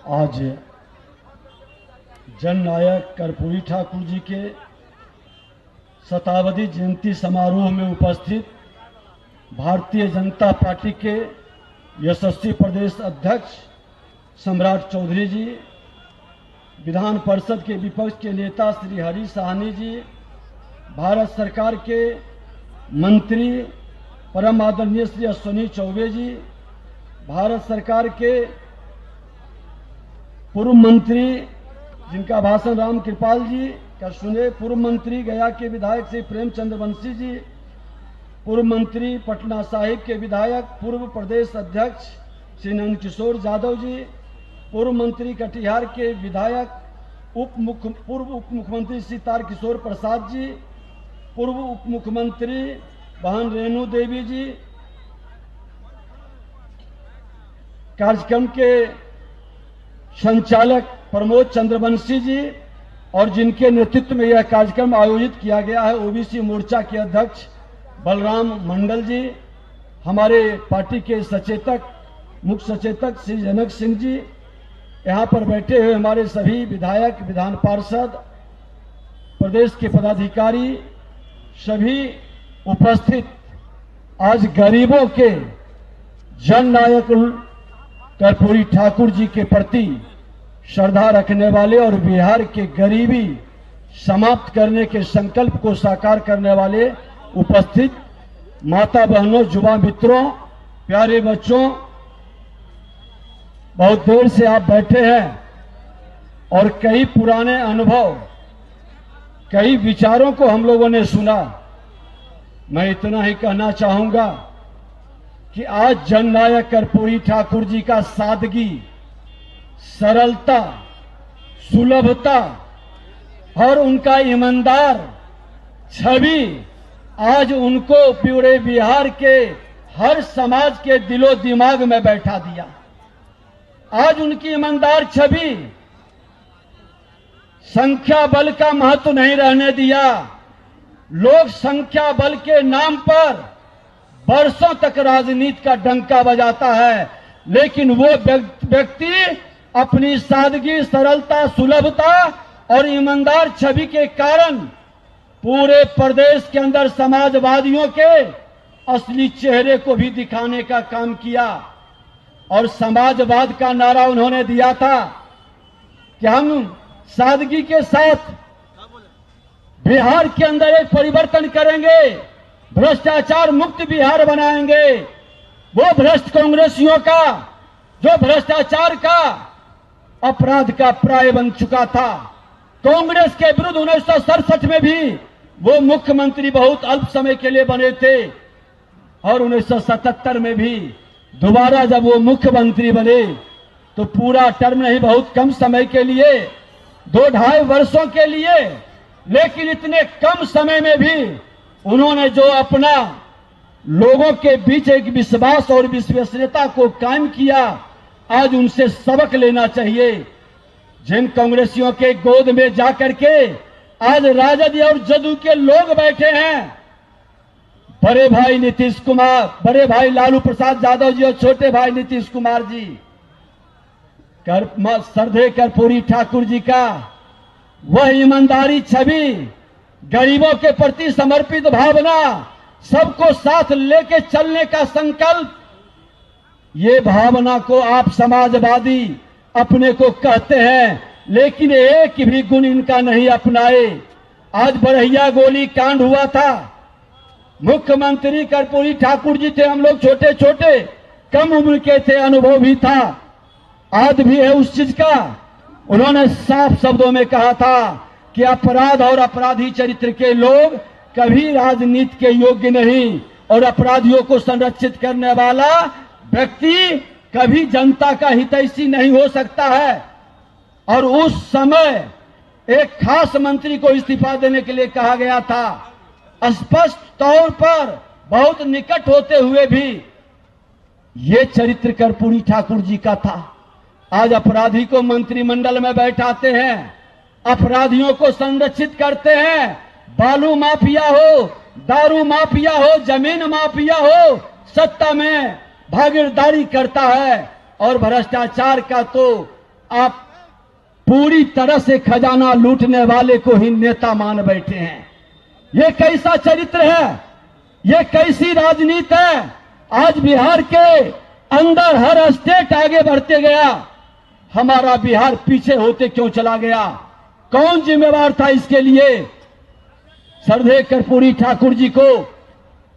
आज जननायक कर्पूरी ठाकुर जी के शताब्दी जयंती समारोह में उपस्थित भारतीय जनता पार्टी के यशस्वी प्रदेश अध्यक्ष सम्राट चौधरी जी, विधान परिषद के विपक्ष के नेता श्री हरी साहनी जी, भारत सरकार के मंत्री परम आदरणीय श्री अश्विनी चौबे जी, भारत सरकार के पूर्व मंत्री जिनका भाषण राम कृपाल जी का सुने, पूर्व मंत्री गया के विधायक श्री प्रेमचंद्र वंशी जी, पूर्व मंत्री पटना साहिब के विधायक पूर्व प्रदेश अध्यक्ष श्री नंद किशोर यादव जी, पूर्व मंत्री कटिहार के विधायक पूर्व उप मुख्यमंत्री श्री तारकिशोर प्रसाद जी, पूर्व उप मुख्यमंत्री बहन रेणु देवी जी, कार्यक्रम के संचालक प्रमोद चंद्रवंशी जी और जिनके नेतृत्व में यह कार्यक्रम आयोजित किया गया है, ओबीसी मोर्चा के अध्यक्ष बलराम मंडल जी, हमारे पार्टी के सचेतक मुख्य सचेतक श्री जनक सिंह जी, यहाँ पर बैठे हुए हमारे सभी विधायक, विधान पार्षद, प्रदेश के पदाधिकारी, सभी उपस्थित आज गरीबों के जननायक कर्पूरी ठाकुर जी के प्रति श्रद्धा रखने वाले और बिहार के गरीबी समाप्त करने के संकल्प को साकार करने वाले उपस्थित माता बहनों, युवा मित्रों, प्यारे बच्चों, बहुत देर से आप बैठे हैं और कई पुराने अनुभव, कई विचारों को हम लोगों ने सुना। मैं इतना ही कहना चाहूंगा कि आज जननायक कर्पूरी ठाकुर जी का सादगी, सरलता, सुलभता और उनका ईमानदार छवि आज उनको पूरे बिहार के हर समाज के दिलो दिमाग में बैठा दिया। आज उनकी ईमानदार छवि संख्या बल का महत्व नहीं रहने दिया। लोग संख्या बल के नाम पर वर्षों तक राजनीति का डंका बजाता है, लेकिन वो व्यक्ति अपनी सादगी, सरलता, सुलभता और ईमानदार छवि के कारण पूरे प्रदेश के अंदर समाजवादियों के असली चेहरे को भी दिखाने का काम किया। और समाजवाद का नारा उन्होंने दिया था कि हम सादगी के साथ बिहार के अंदर एक परिवर्तन करेंगे, भ्रष्टाचार मुक्त बिहार बनाएंगे। वो भ्रष्ट कांग्रेसियों का, जो भ्रष्टाचार का, अपराध का प्राय बन चुका था। कांग्रेस के विरुद्ध 1967 में भी वो मुख्यमंत्री बहुत अल्प समय के लिए बने थे और 1977 में भी दोबारा जब वो मुख्यमंत्री बने तो पूरा टर्म नहीं, बहुत कम समय के लिए, 2-2.5 वर्षों के लिए, लेकिन इतने कम समय में भी उन्होंने जो अपना लोगों के बीच एक विश्वास और विश्वसनीयता को कायम किया, आज उनसे सबक लेना चाहिए। जिन कांग्रेसियों के गोद में जाकर के आज राजद और जदयू के लोग बैठे हैं, बड़े भाई नीतीश कुमार, बड़े भाई लालू प्रसाद यादव जी और छोटे भाई नीतीश कुमार जी, श्रद्धेय कर्पूरी ठाकुर जी का वह ईमानदारी छवि, गरीबों के प्रति समर्पित भावना, सबको साथ लेके चलने का संकल्प, ये भावना को आप समाजवादी अपने को कहते हैं, लेकिन एक भी गुण इनका नहीं अपनाए। आज बरहिया गोली कांड हुआ था, मुख्यमंत्री कर्पूरी ठाकुर जी थे, हम लोग छोटे छोटे कम उम्र के थे, अनुभव भी था, आज भी है उस चीज का। उन्होंने साफ शब्दों में कहा था कि अपराध और अपराधी चरित्र के लोग कभी राजनीति के योग्य नहीं और अपराधियों को संरक्षित करने वाला व्यक्ति कभी जनता का हितैषी नहीं हो सकता है। और उस समय एक खास मंत्री को इस्तीफा देने के लिए कहा गया था। स्पष्ट तौर पर बहुत निकट होते हुए भी ये चरित्र कर्पूरी ठाकुर जी का था। आज अपराधी को मंत्रिमंडल में बैठाते हैं, अपराधियों को संरक्षित करते हैं। बालू माफिया हो, दारू माफिया हो, जमीन माफिया हो, सत्ता में भागीदारी करता है और भ्रष्टाचार का तो आप पूरी तरह से खजाना लूटने वाले को ही नेता मान बैठे हैं। ये कैसा चरित्र है, ये कैसी राजनीति है। आज बिहार के अंदर हर स्टेट आगे बढ़ते गया, हमारा बिहार पीछे होते क्यों चला गया? कौन जिम्मेवार था इसके लिए? श्रद्धेय कर्पूरी ठाकुर जी को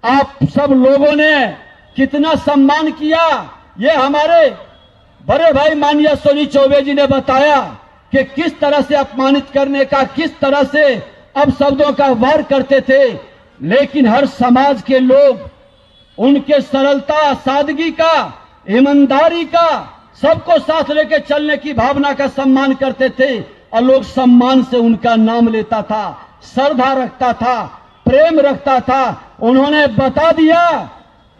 आप सब लोगों ने कितना सम्मान किया, ये हमारे बड़े भाई माननीय सोनी चौबे जी ने बताया कि किस तरह से अपमानित करने का, किस तरह से अपशब्दों का वार करते थे। लेकिन हर समाज के लोग उनके सरलता, सादगी का, ईमानदारी का, सबको साथ लेकर चलने की भावना का सम्मान करते थे और लोग सम्मान से उनका नाम लेता था, श्रद्धा रखता था, प्रेम रखता था। उन्होंने बता दिया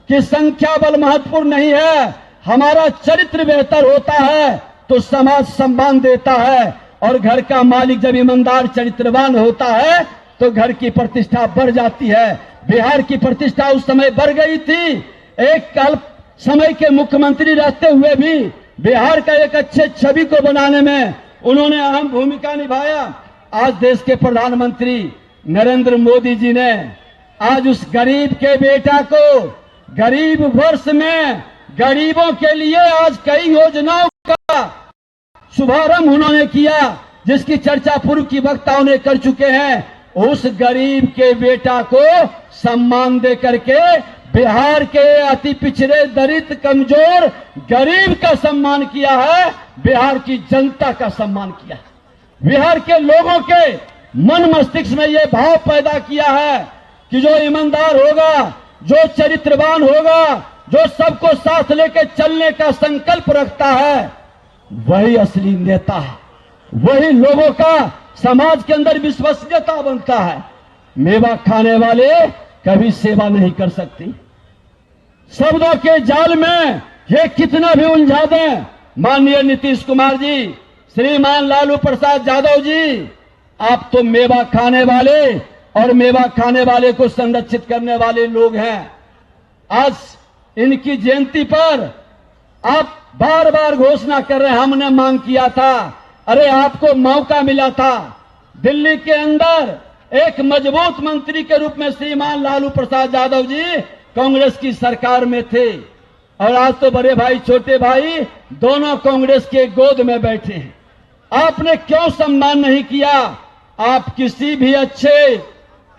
कि संख्या बल महत्वपूर्ण नहीं है, हमारा चरित्र बेहतर होता है तो समाज सम्मान देता है, और घर का मालिक जब ईमानदार चरित्रवान होता है तो घर की प्रतिष्ठा बढ़ जाती है। बिहार की प्रतिष्ठा उस समय बढ़ गई थी। एक काल समय के मुख्यमंत्री रहते हुए भी बिहार का एक अच्छे छवि को बनाने में उन्होंने अहम भूमिका निभाया। आज देश के प्रधानमंत्री नरेंद्र मोदी जी ने आज उस गरीब के बेटा को गरीब वर्ष में गरीबों के लिए आज कई योजनाओं का शुभारंभ उन्होंने किया, जिसकी चर्चा पूर्व की वक्ताओं ने कर चुके हैं। उस गरीब के बेटा को सम्मान दे करके बिहार के अति पिछड़े, दलित, कमजोर, गरीब का सम्मान किया है, बिहार की जनता का सम्मान किया। बिहार के लोगों के मन मस्तिष्क में यह भाव पैदा किया है कि जो ईमानदार होगा, जो चरित्रवान होगा, जो सबको साथ लेकर चलने का संकल्प रखता है, वही असली नेता है, वही लोगों का समाज के अंदर विश्वसनीयता बनता है। मेवा खाने वाले कभी सेवा नहीं कर सकती। शब्दों के जाल में ये कितना भी उलझा दें, माननीय नीतीश कुमार जी, श्रीमान लालू प्रसाद यादव जी, आप तो मेवा खाने वाले और मेवा खाने वाले को संरक्षित करने वाले लोग हैं। आज इनकी जयंती पर आप बार बार घोषणा कर रहे हैं, हमने मांग किया था। अरे आपको मौका मिला था, दिल्ली के अंदर एक मजबूत मंत्री के रूप में श्रीमान लालू प्रसाद यादव जी कांग्रेस की सरकार में थे, और आज तो बड़े भाई छोटे भाई दोनों कांग्रेस के गोद में बैठे हैं। आपने क्यों सम्मान नहीं किया? आप किसी भी अच्छे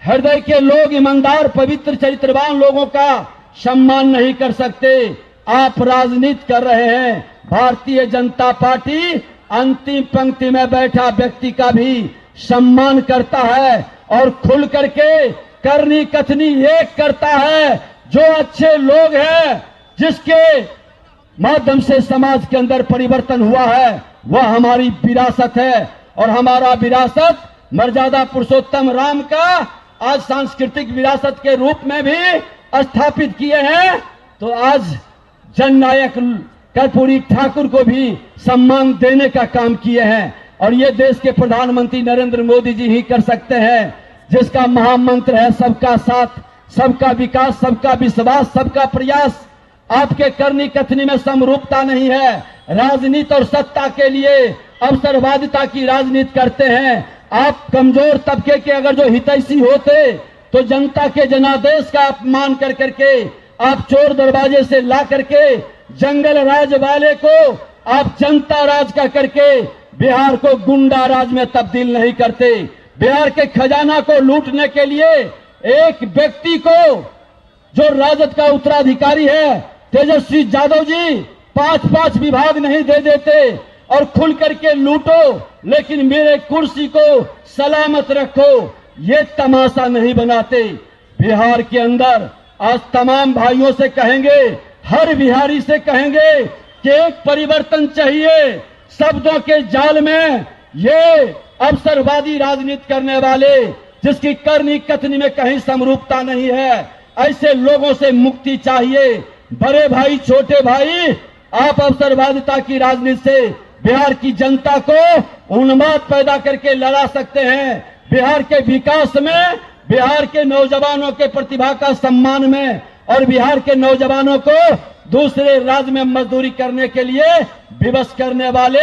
हृदय के लोग, ईमानदार, पवित्र, चरित्रवान लोगों का सम्मान नहीं कर सकते। आप राजनीति कर रहे हैं। भारतीय जनता पार्टी अंतिम पंक्ति में बैठा व्यक्ति का भी सम्मान करता है और खुल करके करनी कथनी एक करता है। जो अच्छे लोग हैं, जिसके माध्यम से समाज के अंदर परिवर्तन हुआ है, वह हमारी विरासत है, और हमारा विरासत मर्यादा पुरुषोत्तम राम का आज सांस्कृतिक विरासत के रूप में भी स्थापित किए हैं। तो आज जननायक कर्पूरी ठाकुर को भी सम्मान देने का काम किए हैं, और ये देश के प्रधानमंत्री नरेंद्र मोदी जी ही कर सकते हैं, जिसका महामंत्र है सबका साथ, सबका विकास, सबका विश्वास, सबका प्रयास। आपके करनी कथनी में समरूपता नहीं है। राजनीति और सत्ता के लिए अवसरवादिता की राजनीति करते हैं। आप कमजोर तबके के अगर जो हितैषी होते तो जनता के जनादेश का अपमान कर करके आप चोर दरवाजे से ला करके जंगल राज वाले को आप जनता राज का करके बिहार को गुंडा राज में तब्दील नहीं करते। बिहार के खजाना को लूटने के लिए एक व्यक्ति को, जो राजद का उत्तराधिकारी है तेजस्वी यादव जी, 5-5 विभाग नहीं दे देते और खुल करके लूटो, लेकिन मेरे कुर्सी को सलामत रखो, ये तमाशा नहीं बनाते। बिहार के अंदर आज तमाम भाइयों से कहेंगे, हर बिहारी से कहेंगे कि एक परिवर्तन चाहिए। शब्दों के जाल में ये अवसरवादी राजनीति करने वाले, जिसकी करनी कथनी में कहीं समरूपता नहीं है, ऐसे लोगों से मुक्ति चाहिए। बड़े भाई छोटे भाई, आप अवसरवादिता की राजनीति से बिहार की जनता को उन्माद पैदा करके लड़ा सकते हैं। बिहार के विकास में, बिहार के नौजवानों के प्रतिभा का सम्मान में, और बिहार के नौजवानों को दूसरे राज्य में मजदूरी करने के लिए विवश करने वाले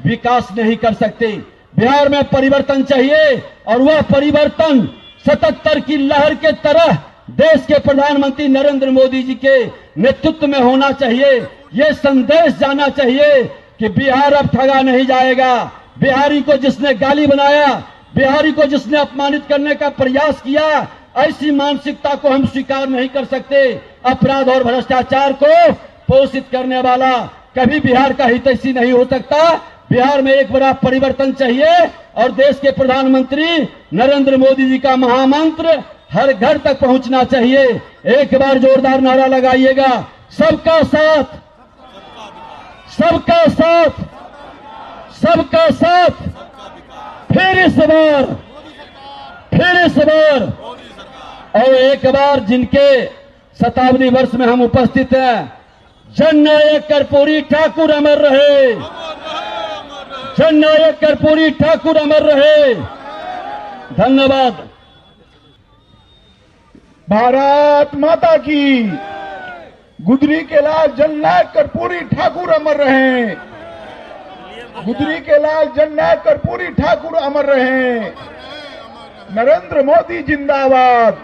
विकास नहीं कर सकते। बिहार में परिवर्तन चाहिए और वह परिवर्तन 77 की लहर के तरह देश के प्रधानमंत्री नरेंद्र मोदी जी के नेतृत्व में होना चाहिए। ये संदेश जाना चाहिए कि बिहार अब ठगा नहीं जाएगा। बिहारी को जिसने गाली बनाया, बिहारी को जिसने अपमानित करने का प्रयास किया, ऐसी मानसिकता को हम स्वीकार नहीं कर सकते। अपराध और भ्रष्टाचार को पोषित करने वाला कभी बिहार का हितैषी नहीं हो सकता। बिहार में एक बड़ा परिवर्तन चाहिए और देश के प्रधानमंत्री नरेंद्र मोदी जी का महामंत्र हर घर तक पहुंचना चाहिए। एक बार जोरदार नारा लगाइएगा, सबका साथ, सबका साथ, सबका साथ। फिर इस बार और एक बार जिनके शताब्दी वर्ष में हम उपस्थित हैं, जननायक कर्पूरी ठाकुर अमर रहे, जननायक कर्पूरी ठाकुर अमर रहे। धन्यवाद। भारत माता की। गुदरी के लाल जननायक कर्पूरी ठाकुर अमर रहे। गुदरी के लाल जननायक कर्पूरी ठाकुर अमर रहे। नरेंद्र मोदी जिंदाबाद,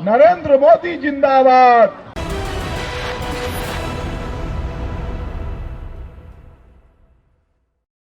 नरेंद्र मोदी जिंदाबाद।